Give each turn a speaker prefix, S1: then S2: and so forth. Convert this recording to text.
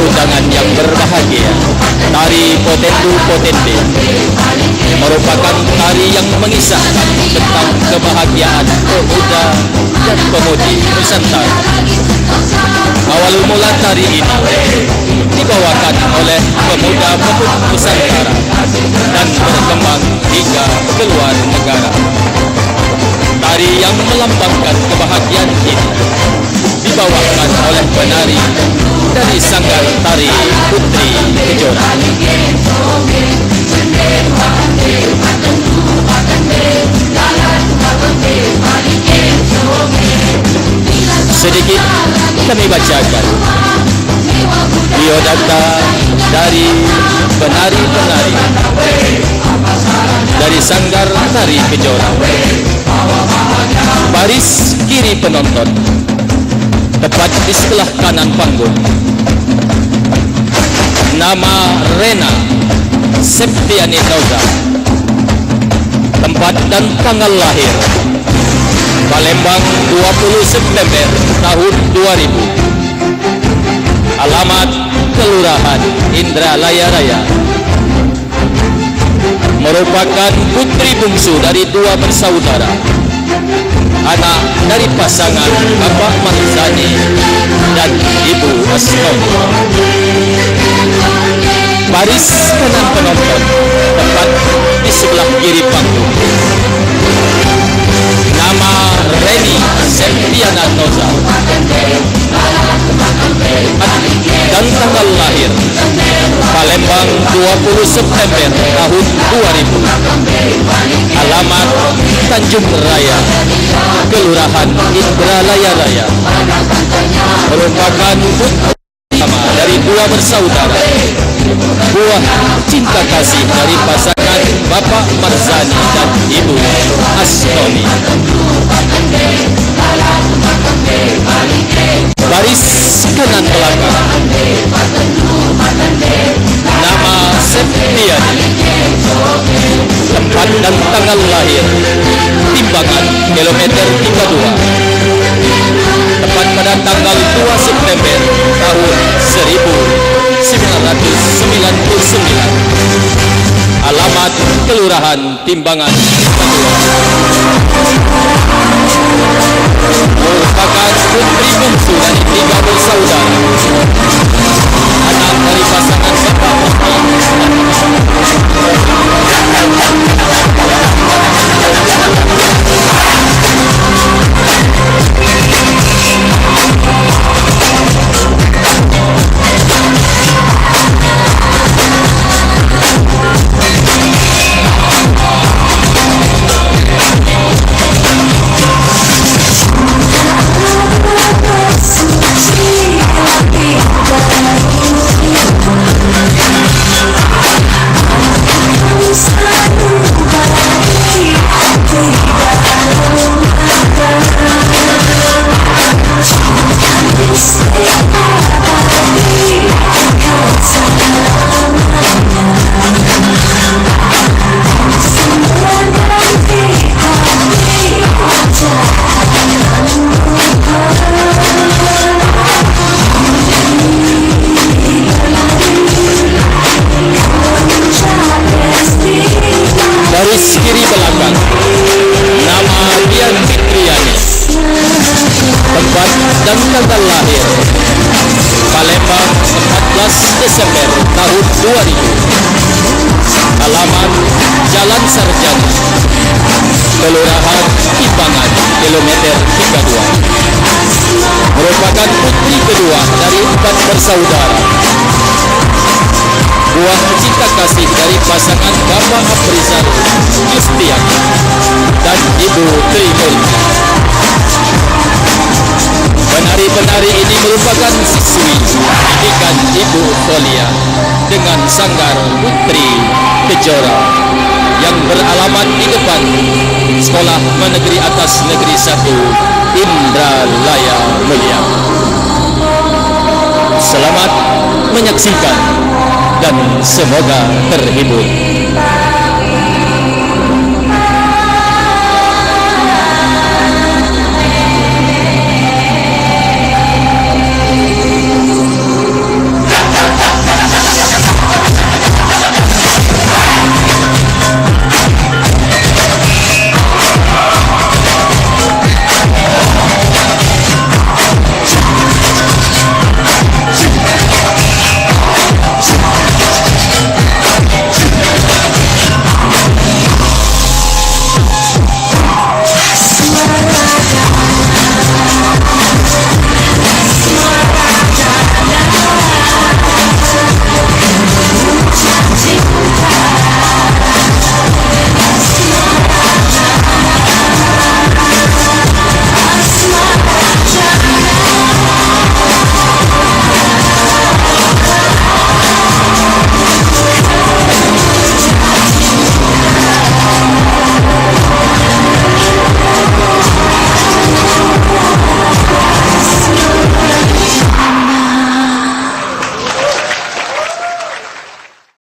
S1: undangan yang berbahagia, tari Potendu Potende merupakan tari yang mengisahkan tentang kebahagiaan pemuda dan pemudi Nusantara. Awal mula tari ini dibawakan oleh pemuda-pemudi Nusantara dan berkembang hingga keluar negara. Tari yang melambangkan kebahagiaan ini dibawakan oleh penari dari Sanggar Tari Putri Kejora. Sedikit kami bacakan biodata dari penari-penari dari Sanggar Tari Kejora. Baris kiri penonton, tepat di sebelah kanan panggung. Nama Rena Septiani Nauza. Tempat dan tanggal lahir Palembang 20 September tahun 2000. Alamat Kelurahan Indralaya Raya. Merupakan putri bungsu dari dua bersaudara, anak dari pasangan Bapak Marzani dan Ibu Asnomi. Baris kanan penonton, tepat di sebelah kiri panggung. Nama Reni Septiana Nauza. Dan tanggal lahir Palembang 20 September tahun 2000. Alamat Tanjung Raya, Kelurahan Indralaya Raya. Merupakan pertama dari dua bersaudara, buah cinta kasih dari pasangan Bapak Marzani dan Ibu Asnomi. Baris kanan belakang, nama Septiani. Tempat dan tanggal lahir Timbangan kilometer 32. Tepat pada tanggal 2 September tahun 1999. Alamat Kelurahan Timbangan 32. Merupakan putri bungsu dari tiga bersaudara, anak dari pasangan Bapak kiri belakang, nama Dian Fitriani. Tempat dan tanggal lahir Palembang 14 Desember tahun 2000. Alamat Jalan Sarjana, Kelurahan Timbangan kilometer 32. Merupakan putri kedua dari 4 bersaudara, buah cinta kasih dari pasangan Bapak Afrizal Justian dan Ibu Trimulya. Penari-penari ini merupakan siswi didikan Ibu Folia dengan Sanggar Putri Kejora yang beralamat di depan Sekolah Menegeri Atas Negeri 1 Indralaya Mulia. Selamat menyaksikan dan semoga terhibur.